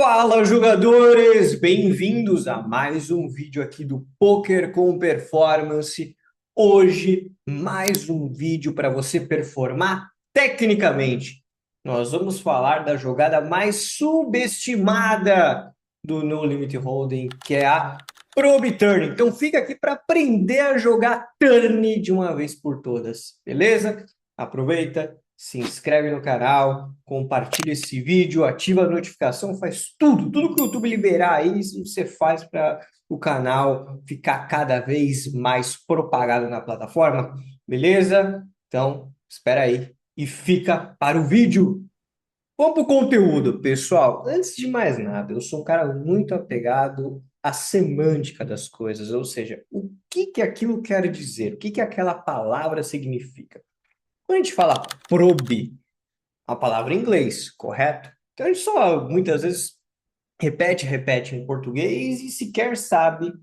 Fala, jogadores! Bem-vindos a mais um vídeo aqui do Poker com Performance. Hoje, mais um vídeo para você performar tecnicamente. Nós vamos falar da jogada mais subestimada do No Limit Hold'em, que é a Probe Turn. Então fica aqui para aprender a jogar Turn de uma vez por todas, beleza? Aproveita, se inscreve no canal, compartilha esse vídeo, ativa a notificação, faz tudo que o YouTube liberar aí, isso você faz para o canal ficar cada vez mais propagado na plataforma, beleza? Então, espera aí e fica para o vídeo. Vamos para o conteúdo, pessoal. Antes de mais nada, eu sou um cara muito apegado à semântica das coisas, ou seja, o que que aquilo quer dizer, o que que aquela palavra significa. Quando a gente fala probe, a palavra em inglês, correto? Então a gente só muitas vezes repete em português e sequer sabe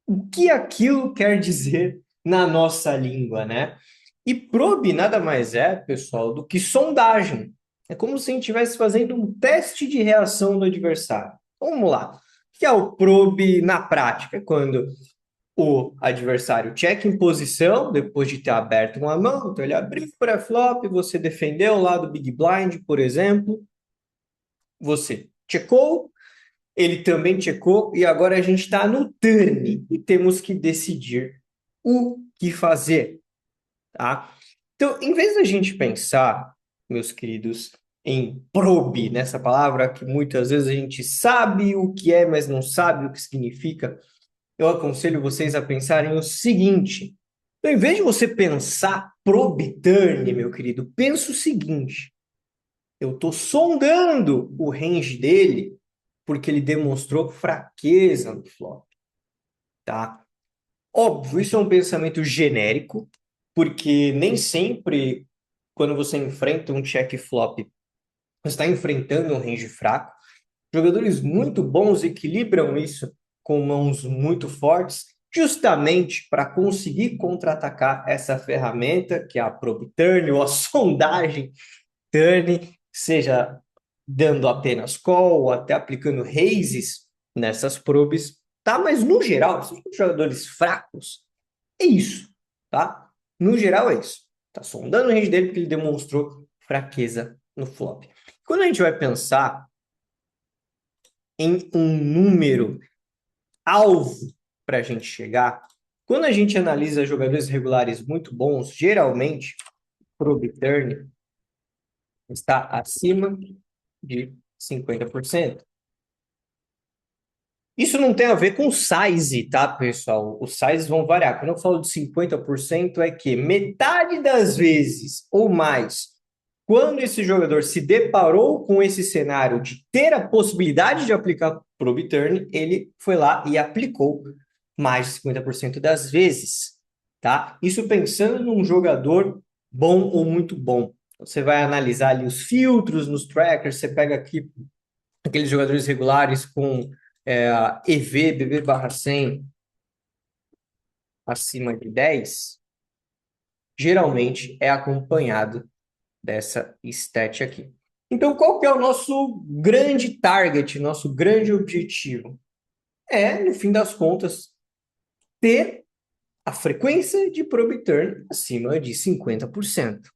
o que aquilo quer dizer na nossa língua, né? E probe nada mais é, pessoal, do que sondagem. É como se a gente estivesse fazendo um teste de reação do adversário. Vamos lá. O que é o probe na prática? Quando o adversário checa em posição, depois de ter aberto uma mão, então ele abriu o pré-flop, você defendeu o lado Big Blind, por exemplo, você checou, ele também checou, e agora a gente está no turn, e temos que decidir o que fazer, tá? Então, em vez da gente pensar, meus queridos, em probe, nessa palavra que muitas vezes a gente sabe o que é, mas não sabe o que significa, eu aconselho vocês a pensarem o seguinte: então, em vez de você pensar probe turn, meu querido, pensa o seguinte: eu estou sondando o range dele porque ele demonstrou fraqueza no flop, tá? Óbvio, isso é um pensamento genérico, porque nem sempre, quando você enfrenta um check flop, você está enfrentando um range fraco. Jogadores muito bons equilibram isso com mãos muito fortes, justamente para conseguir contra-atacar essa ferramenta, que é a probe turn ou a sondagem turn, seja dando apenas call ou até aplicando raises nessas probes, tá? Mas no geral, se os jogadores fracos, é isso, tá? No geral é isso. Tá sondando o range dele porque ele demonstrou fraqueza no flop. Quando a gente vai pensar em um número alvo para a gente chegar, quando a gente analisa jogadores regulares muito bons, geralmente, probe turn está acima de 50%. Isso não tem a ver com size, tá, pessoal? Os sizes vão variar. Quando eu falo de 50%, é que metade das vezes ou mais, quando esse jogador se deparou com esse cenário de ter a possibilidade de aplicar probe turn, ele foi lá e aplicou mais de 50% das vezes, tá? Isso pensando num jogador bom ou muito bom. Você vai analisar ali os filtros nos trackers, você pega aqui aqueles jogadores regulares com EV, BB/100 acima de 10, geralmente é acompanhado dessa stat aqui. Então, qual que é o nosso grande target, nosso grande objetivo? É, no fim das contas, ter a frequência de probe turn acima de 50%.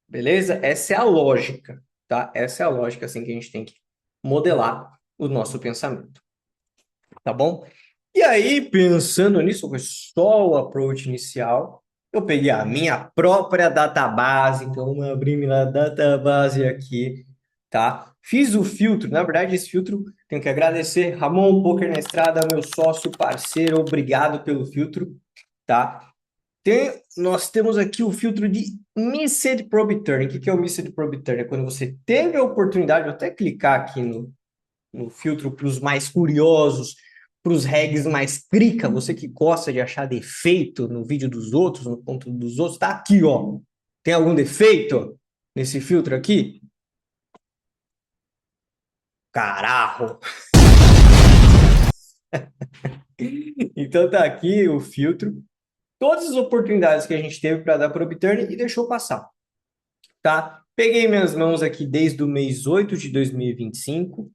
Beleza? Essa é a lógica, tá? Essa é a lógica assim que a gente tem que modelar o nosso pensamento, tá bom? E aí, pensando nisso, foi só o approach inicial. Eu peguei a minha própria database, então eu abri minha database aqui, tá? Fiz o filtro, na verdade, esse filtro tenho que agradecer Ramon Poker na Estrada, meu sócio, parceiro, obrigado pelo filtro, tá? Nós temos aqui o filtro de Missed Probe Turn. O que é o Missed Probe Turn? É quando você teve a oportunidade, vou até clicar aqui no filtro para os mais curiosos, para os regs mais crica, você que gosta de achar defeito no vídeo dos outros, no ponto dos outros, tá aqui, ó. Tem algum defeito nesse filtro aqui? Carajo! Então tá aqui o filtro, todas as oportunidades que a gente teve para dar para turn e deixou passar, tá? Peguei minhas mãos aqui desde o mês 8 de 2025,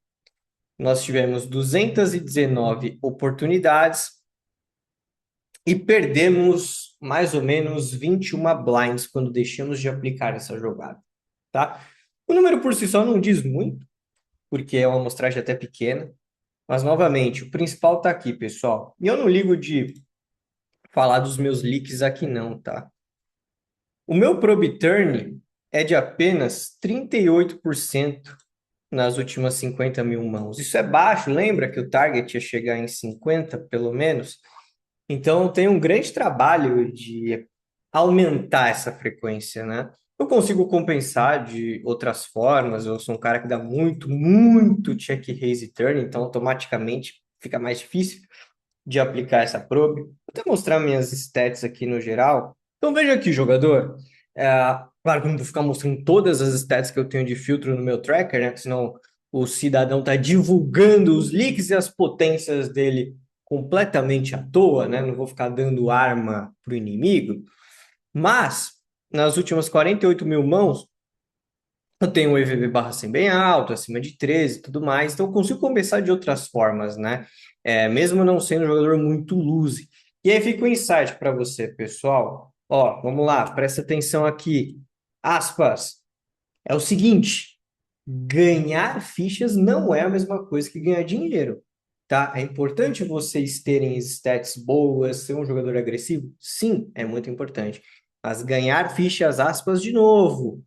nós tivemos 219 oportunidades e perdemos mais ou menos 21 blinds quando deixamos de aplicar essa jogada, tá? O número por si só não diz muito, porque é uma amostragem até pequena, mas novamente, o principal está aqui, pessoal. E eu não ligo de falar dos meus leaks aqui não, tá? O meu probe turn é de apenas 38% nas últimas 50 mil mãos. Isso é baixo, lembra que o target ia chegar em 50, pelo menos? Então, tem um grande trabalho de aumentar essa frequência, né? Eu consigo compensar de outras formas. Eu sou um cara que dá muito check raise turn, então automaticamente fica mais difícil de aplicar essa probe. Vou até mostrar minhas stats aqui no geral. Então veja aqui, jogador. É, claro que eu não vou ficar mostrando todas as stats que eu tenho de filtro no meu tracker, né? Porque senão o cidadão está divulgando os leaks e as potências dele completamente à toa, né? Não vou ficar dando arma para o inimigo. Mas, nas últimas 48 mil mãos, eu tenho um EVB/100 bem alto, acima de 13 e tudo mais, então eu consigo compensar de outras formas, né? Mesmo não sendo um jogador muito loose. E aí fica o insight para você, pessoal. Ó, vamos lá, presta atenção aqui. Aspas. É o seguinte, ganhar fichas não é a mesma coisa que ganhar dinheiro, tá? É importante vocês terem stats boas, ser um jogador agressivo? Sim, é muito importante. Mas ganhar fichas, aspas, de novo,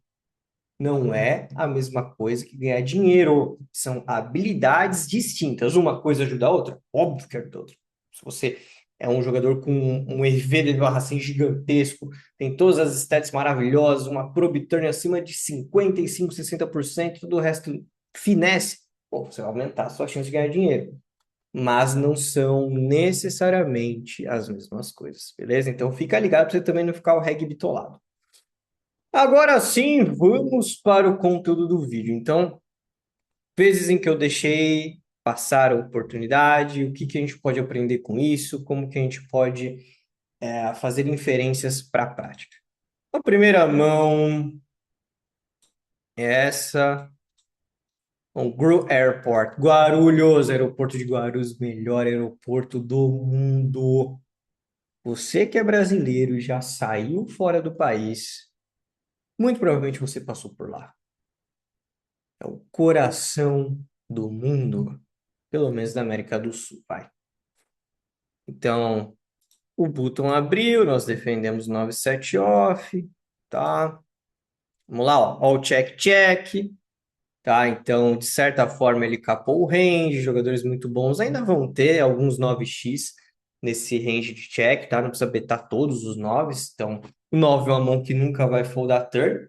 não é a mesma coisa que ganhar dinheiro. São habilidades distintas. Uma coisa ajuda a outra? Óbvio que ajuda a outra. Se você é um jogador com um EV de barra assim gigantesco, tem todas as stats maravilhosas, uma probe turn acima de 55, 60%, todo o resto finesse, pô, você vai aumentar a sua chance de ganhar dinheiro. Mas não são necessariamente as mesmas coisas, beleza? Então fica ligado para você também não ficar o reggae bitolado. Agora sim, vamos para o conteúdo do vídeo. Então, vezes em que eu deixei passar a oportunidade, o que que a gente pode aprender com isso, como que a gente pode fazer inferências para a prática. A primeira mão é essa, o GRU Airport, Guarulhos, aeroporto de Guarulhos, melhor aeroporto do mundo. Você que é brasileiro e já saiu fora do país, muito provavelmente você passou por lá. É o coração do mundo, pelo menos da América do Sul, pai. Então, o bottom abriu, nós defendemos 9-7 off, tá? Vamos lá, ó, check, tá? Então, de certa forma, ele capou o range, jogadores muito bons ainda vão ter alguns 9x nesse range de check, tá? Não precisa betar todos os 9, então o 9 é uma mão que nunca vai foldar turn,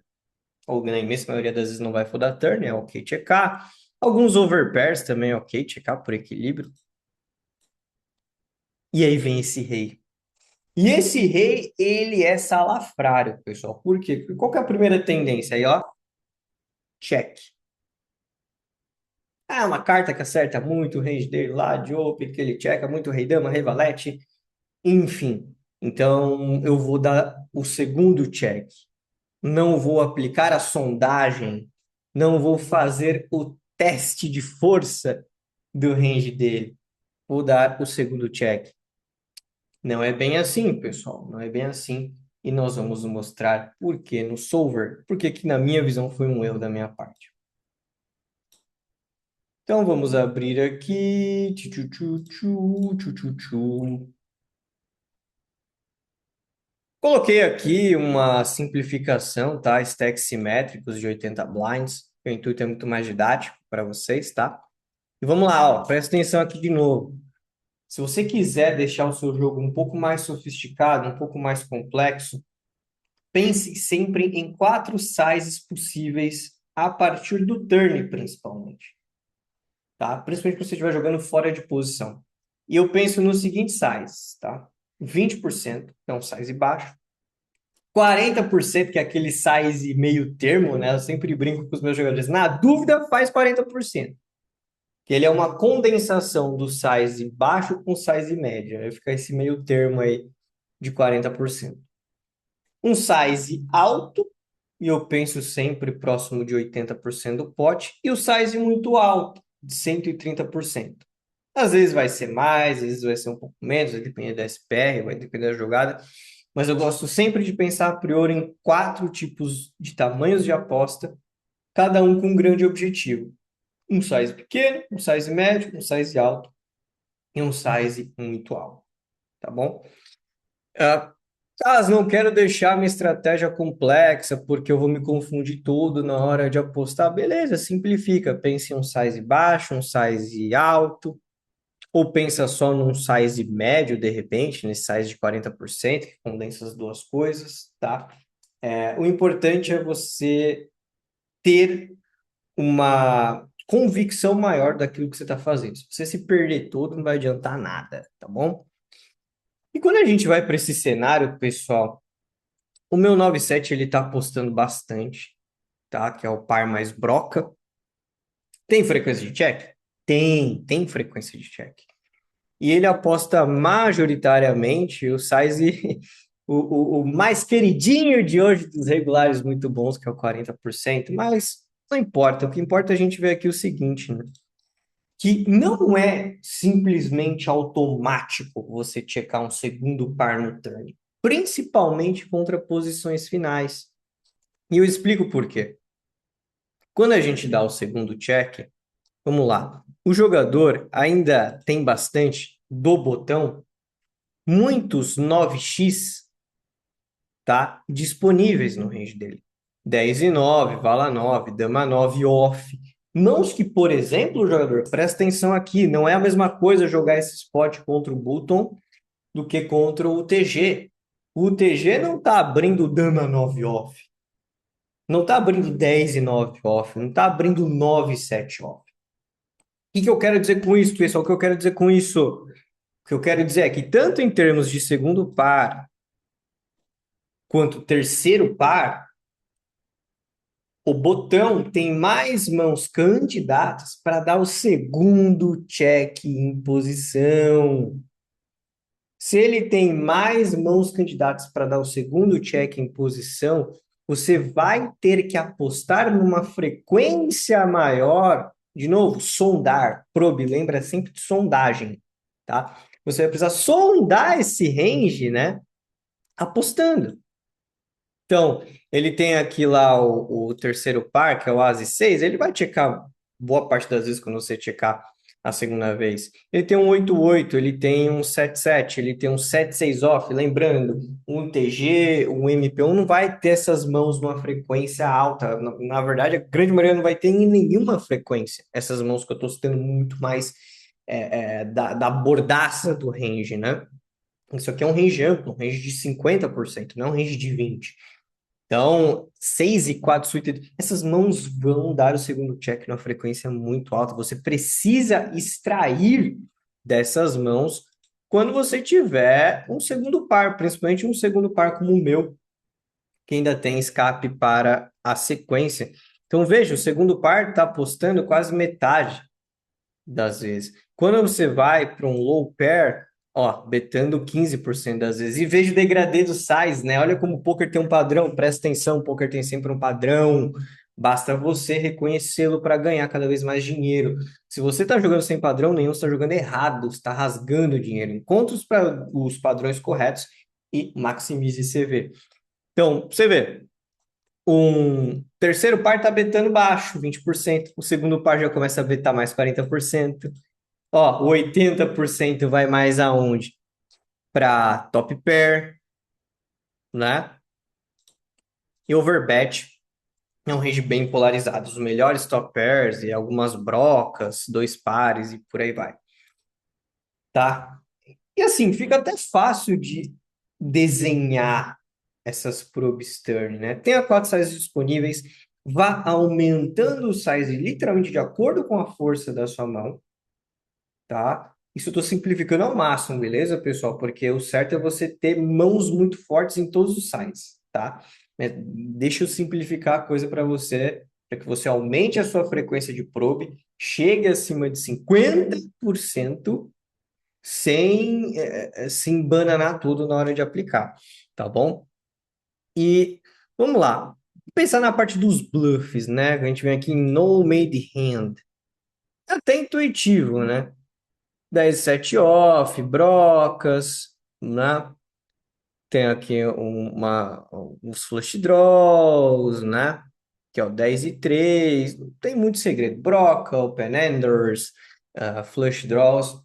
ou na imensa maioria das vezes não vai foldar turn, é ok checar. Alguns overpairs também é ok checar por equilíbrio. E aí vem esse rei. E esse rei, ele é salafrário, pessoal. Por quê? Porque qual que é a primeira tendência aí, ó? Check. Ah, uma carta que acerta muito o range dele lá, de open, que ele checa, muito rei dama, rei valete, enfim. Então, eu vou dar o segundo check. Não vou aplicar a sondagem, não vou fazer o teste de força do range dele. Vou dar o segundo check. Não é bem assim, pessoal, não é bem assim. E nós vamos mostrar por que no solver, porque que na minha visão foi um erro da minha parte. Então vamos abrir aqui. Coloquei aqui uma simplificação, tá? Stacks simétricos de 80 blinds. O intuito é muito mais didático para vocês, tá? E vamos lá, ó, presta atenção aqui de novo. Se você quiser deixar o seu jogo um pouco mais sofisticado, um pouco mais complexo, pense sempre em 4 sizes possíveis a partir do turn, principalmente. Tá? Principalmente quando você estiver jogando fora de posição. E eu penso no seguinte size, tá? 20%, que é um size baixo. 40%, que é aquele size meio termo, né? Eu sempre brinco com os meus jogadores. Na dúvida, faz 40%. Que ele é uma condensação do size baixo com size média. Aí fica esse meio termo aí de 40%. Um size alto, e eu penso sempre próximo de 80% do pote, e o size muito alto, de 130%. Às vezes vai ser mais, às vezes vai ser um pouco menos, vai depender da SPR, vai depender da jogada, mas eu gosto sempre de pensar a priori em 4 tipos de tamanhos de aposta, cada um com um grande objetivo. Um size pequeno, um size médio, um size alto e um size muito alto, tá bom? Ah, Caso não quero deixar minha estratégia complexa, porque eu vou me confundir todo na hora de apostar, beleza, simplifica. Pense em um size baixo, um size alto, ou pensa só num size médio, de repente, nesse size de 40%, que condensa as duas coisas, tá? O importante é você ter uma convicção maior daquilo que você está fazendo. Se você se perder todo, não vai adiantar nada, tá bom? E quando a gente vai para esse cenário, pessoal, o meu 97 ele tá apostando bastante, tá? Que é o par mais broca. Tem frequência de check? Tem frequência de check. E ele aposta majoritariamente o size, o mais queridinho de hoje dos regulares muito bons, que é o 40%, mas não importa. O que importa é a gente ver aqui o seguinte, né? Que não é simplesmente automático você checar um segundo par no turn, principalmente contra posições finais. E eu explico por quê. Quando a gente dá o segundo check, vamos lá. O jogador ainda tem bastante do botão, muitos 9x, tá? Disponíveis no range dele. 10 e 9, vala 9, dama 9 off. Mãos que, por exemplo, jogador, presta atenção aqui, não é a mesma coisa jogar esse spot contra o button do que contra o TG. O TG não tá abrindo dama 9 off. Não tá abrindo 10 e 9 off. Não tá abrindo 9 e 7 off. Que eu quero dizer com isso, pessoal? O que eu quero dizer com isso? O que eu quero dizer é que tanto em termos de segundo par quanto terceiro par, o botão tem mais mãos candidatas para dar o segundo check em posição. Se ele tem mais mãos candidatas para dar o segundo check em posição, você vai ter que apostar numa frequência maior. De novo, sondar. Probe, lembra sempre de sondagem, tá? Você vai precisar sondar esse range, né? Apostando. Então, ele tem aqui lá o terceiro par, que é o Asi 6, ele vai checar boa parte das vezes quando você checar a segunda vez. Ele tem um 8-8, ele tem um 7-7, ele tem um 7-6 off, lembrando, um TG, um MP1 não vai ter essas mãos numa frequência alta. Na verdade, a grande maioria não vai ter em nenhuma frequência. Essas mãos que eu estou citando muito mais da bordaça do range, né? Isso aqui é um range amplo, um range de 50%, não é um range de 20%. Então, 6 e 4 suited, essas mãos vão dar o segundo check numa frequência muito alta. Você precisa extrair dessas mãos quando você tiver um segundo par, principalmente um segundo par como o meu, que ainda tem escape para a sequência. Então, veja, o segundo par está apostando quase metade das vezes. Quando você vai para um low pair, ó, betando 15% das vezes. E veja o degradê do size, né? Olha como o poker tem um padrão, presta atenção, o poker tem sempre um padrão. Basta você reconhecê-lo para ganhar cada vez mais dinheiro. Se você está jogando sem padrão nenhum, você está jogando errado, você está rasgando dinheiro. Encontre os padrões corretos e maximize CV. Então, você vê, um terceiro par está betando baixo, 20%. O segundo par já começa a betar mais 40%. Ó, o 80% vai mais aonde? Para top pair, né? E overbet é um range bem polarizado. Os melhores top pairs e algumas brocas, dois pares e por aí vai, tá? E assim, fica até fácil de desenhar essas probes turn, né? Tem a 4 sizes disponíveis, vá aumentando o size literalmente de acordo com a força da sua mão, tá? Isso eu estou simplificando ao máximo, beleza, pessoal? Porque o certo é você ter mãos muito fortes em todos os sizes, tá? Deixa eu simplificar a coisa para você, para que você aumente a sua frequência de probe, chegue acima de 50% sem se embananar tudo na hora de aplicar, tá bom? E vamos lá. Pensar na parte dos bluffs, né? A gente vem aqui em No Made Hand. é até intuitivo, né? 10-7 off, brocas, né? Tem aqui uns flush draws, né? Que é o 10-3. Não tem muito segredo. Broca, open enders, flush draws.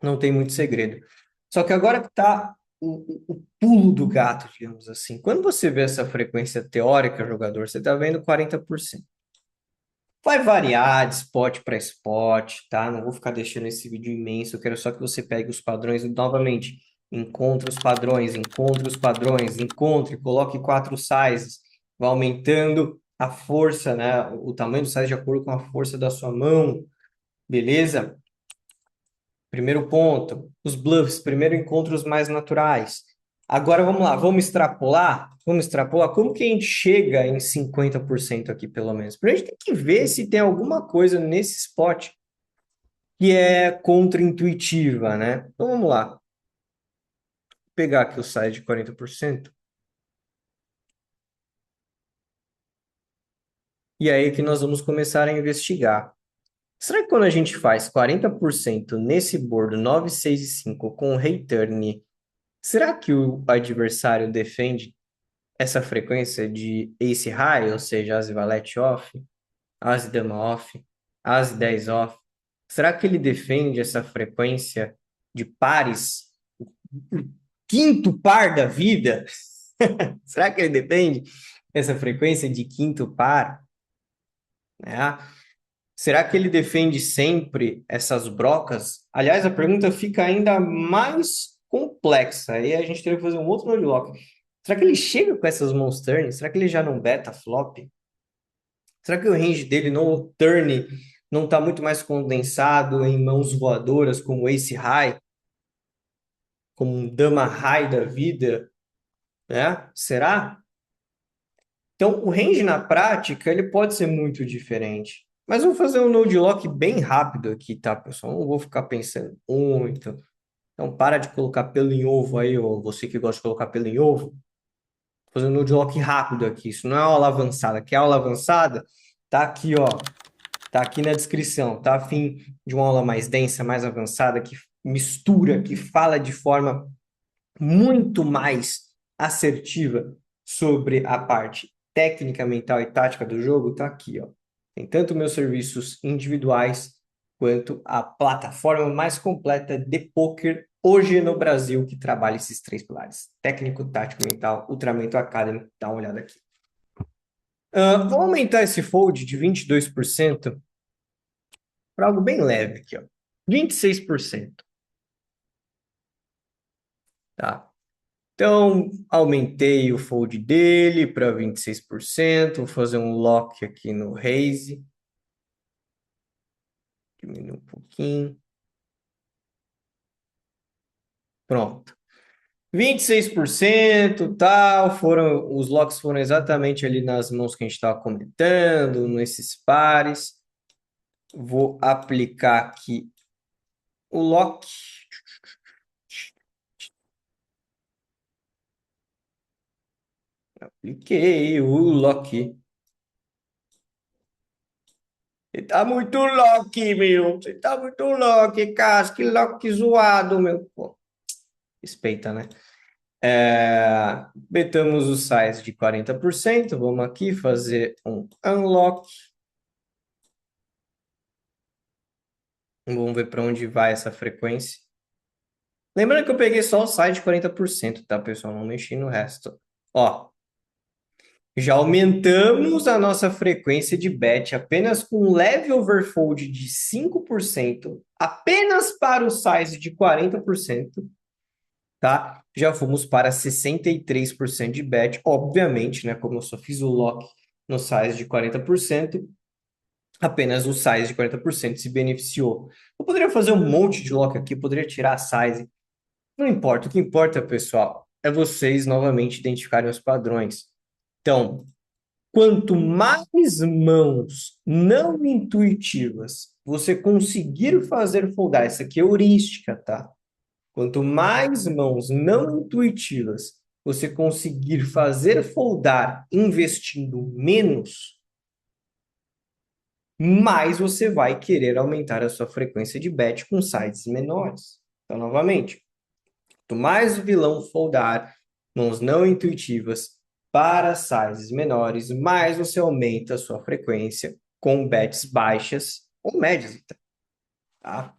Não tem muito segredo. Só que agora que tá o pulo do gato, digamos assim. Quando você vê essa frequência teórica, jogador, você tá vendo 40%. Vai variar de spot para spot, tá? Não vou ficar deixando esse vídeo imenso. Eu quero só que você pegue os padrões novamente. Encontre os padrões, encontre os padrões, encontre, coloque 4 sizes. Vai aumentando a força, né? O tamanho do size de acordo com a força da sua mão, beleza? Primeiro ponto, os bluffs, primeiro encontro os mais naturais. Agora vamos lá, vamos extrapolar? Vamos extrapolar? Como que a gente chega em 50% aqui, pelo menos? Para a gente tem que ver se tem alguma coisa nesse spot que é contra-intuitiva, né? Então vamos lá. Vou pegar aqui o size de 40%. E aí que nós vamos começar a investigar. Será que quando a gente faz 40% nesse board 9, 6 e 5 com o return, será que o adversário defende essa frequência de ace high, ou seja, as valete off, as dama off, as 10 off? Será que ele defende essa frequência de pares, o quinto par da vida? Será que ele defende essa frequência de quinto par? Né? Será que ele defende sempre essas brocas? Aliás, a pergunta fica ainda mais complexa. Aí a gente teria que fazer um outro no lock. Será que ele chega com essas mãos turn? Será que ele já não beta flop? Será que o range dele no turn não está muito mais condensado em mãos voadoras como ace high, como um dama high da vida, né? Será? Então, o range na prática ele pode ser muito diferente. Mas vou fazer um node lock bem rápido aqui, tá, pessoal? Não vou ficar pensando muito. Então, para de colocar pelo em ovo aí, ou você que gosta de colocar pelo em ovo. Vou fazer um node lock rápido aqui. Isso não é aula avançada. Quer aula avançada? Tá aqui, ó. Tá aqui na descrição, tá? A fim de uma aula mais densa, mais avançada, que mistura, que fala de forma muito mais assertiva sobre a parte técnica, mental e tática do jogo, tá aqui, ó. Tem tanto meus serviços individuais quanto a plataforma mais completa de poker hoje no Brasil que trabalha esses três pilares: técnico, tático, mental, Ultramento Academy. Dá uma olhada aqui. Vou aumentar esse fold de 22% para algo bem leve aqui, ó. 26%. Tá? Então, aumentei o fold dele para 26%. Vou fazer um lock aqui no raise. Diminuir um pouquinho. Pronto. 26%, tal, os locks foram exatamente ali nas mãos que a gente estava comentando, nesses pares. Vou aplicar aqui o lock. Apliquei o lock. Você tá muito lock, meu. Você tá muito lock, cara. Que lock zoado, meu. Pô, respeita, né? Betamos o size de 40%. Vamos aqui fazer um unlock. Vamos ver para onde vai essa frequência. Lembrando que eu peguei só o size de 40%, tá, pessoal? Não mexi no resto. Ó, já aumentamos a nossa frequência de bet apenas com um leve overfold de 5%, apenas para o size de 40%. Tá? Já fomos para 63% de bet, obviamente, né? Como eu só fiz o lock no size de 40%, apenas o size de 40% se beneficiou. Eu poderia fazer um monte de lock aqui, poderia tirar a size. Não importa, o que importa, pessoal, é vocês novamente identificarem os padrões. Então, quanto mais mãos não intuitivas você conseguir fazer foldar, essa aqui é heurística, tá? Quanto mais mãos não intuitivas você conseguir fazer foldar investindo menos, mais você vai querer aumentar a sua frequência de bet com sizes menores. Então, novamente, quanto mais o vilão foldar mãos não intuitivas para sizes menores, mais você aumenta a sua frequência com bets baixas ou médias, tá?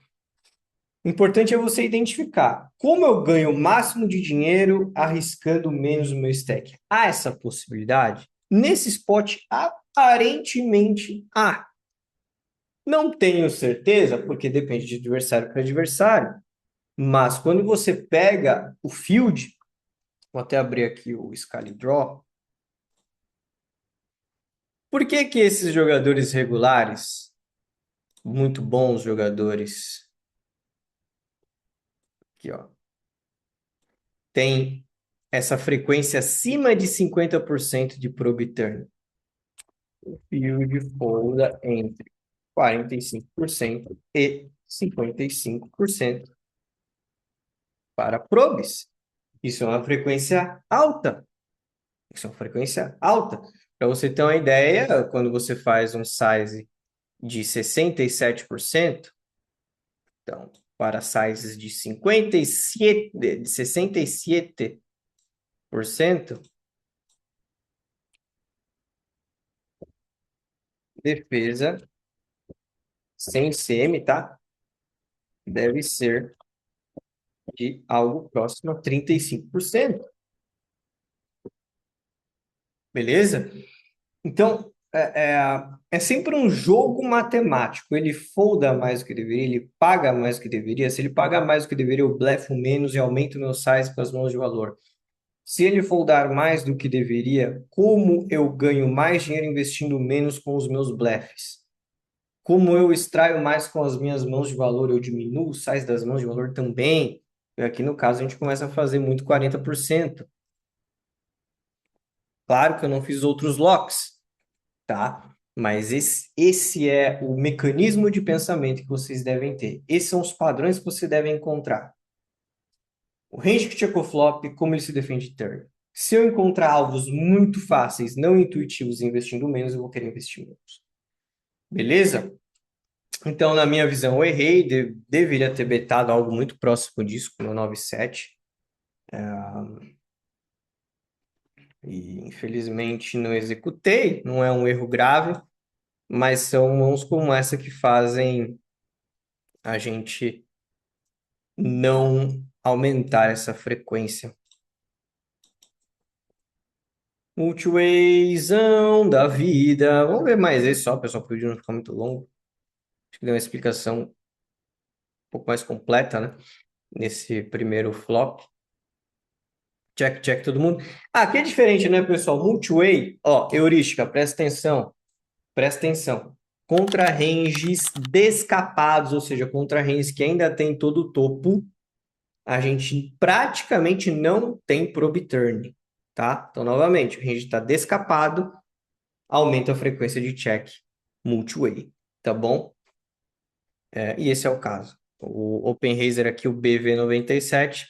O importante é você identificar como eu ganho o máximo de dinheiro arriscando menos o meu stack. Há essa possibilidade? Nesse spot, aparentemente há. Não tenho certeza, porque depende de adversário para adversário, mas quando você pega o field, vou até abrir aqui o Scali Draw. Por que que esses jogadores regulares, muito bons jogadores, aqui ó, tem essa frequência acima de 50% de probe turn? O field folda entre 45% e 55% para probes. Isso é uma frequência alta. Isso é uma frequência alta. Para você ter uma ideia, quando você faz um size de 67%, então, para sizes de 57, de 67%, defesa sem CM, tá? Deve ser de algo próximo a 35%. Beleza? Então, é sempre um jogo matemático. Ele folda mais do que deveria, ele paga mais do que deveria. Se ele paga mais do que deveria, eu blefo menos e aumento meu size com as mãos de valor. Se ele foldar mais do que deveria, como eu ganho mais dinheiro investindo menos com os meus blefs? Como eu extraio mais com as minhas mãos de valor, eu diminuo o size das mãos de valor também. E aqui no caso a gente começa a fazer muito 40%. Claro que eu não fiz outros locks, tá? Mas esse é o mecanismo de pensamento que vocês devem ter. Esses são os padrões que você deve encontrar. O range que check flop, como ele se defende de turn. Se eu encontrar alvos muito fáceis, não intuitivos, investindo menos, eu vou querer investir menos. Beleza? Então, na minha visão, eu errei. Deveria ter betado algo muito próximo disso, com o 9,7. E, infelizmente, não executei. Não é um erro grave, mas são mãos como essa que fazem a gente não aumentar essa frequência. Multiwayzão da vida. Vamos ver mais esse só, pessoal, para o vídeo não ficar muito longo. Acho que deu uma explicação um pouco mais completa, né? Nesse primeiro flop. Check, check todo mundo. Ah, aqui é diferente, né, pessoal? Multiway, ó, heurística, presta atenção. Presta atenção. Contra ranges descapados, ou seja, contra ranges que ainda tem todo o topo, a gente praticamente não tem probe turn, tá? Então, novamente, o range está descapado, aumenta a frequência de check multi-way, tá bom? E esse é o caso. O Open Razer aqui, o BV97,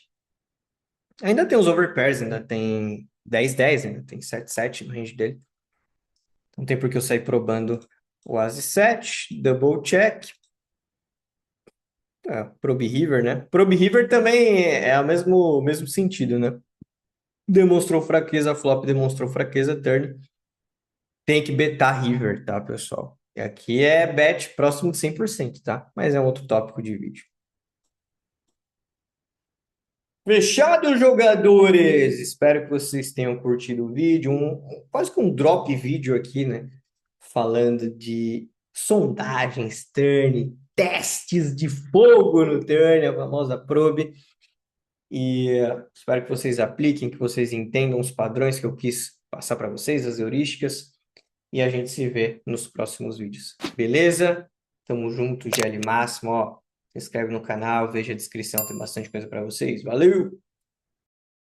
ainda tem os overpairs, ainda tem 10-10, ainda tem 7-7 no range dele. Não tem por que eu sair probando o ASI 7, double check. Probe River, né? Probe River também é o mesmo sentido, né? Demonstrou fraqueza, flop demonstrou fraqueza, turn. Tem que betar River, tá, pessoal? E aqui é bet próximo de 100%, tá? Mas é um outro tópico de vídeo. Fechado, jogadores! Espero que vocês tenham curtido o vídeo. Quase que um drop vídeo aqui, né? Falando de sondagens, turn, testes de fogo no turn, a famosa probe. E espero que vocês apliquem, que vocês entendam os padrões que eu quis passar para vocês, as heurísticas. E a gente se vê nos próximos vídeos. Beleza? Tamo junto, GL Máximo, ó. Se inscreve no canal, veja a descrição, tem bastante coisa para vocês. Valeu!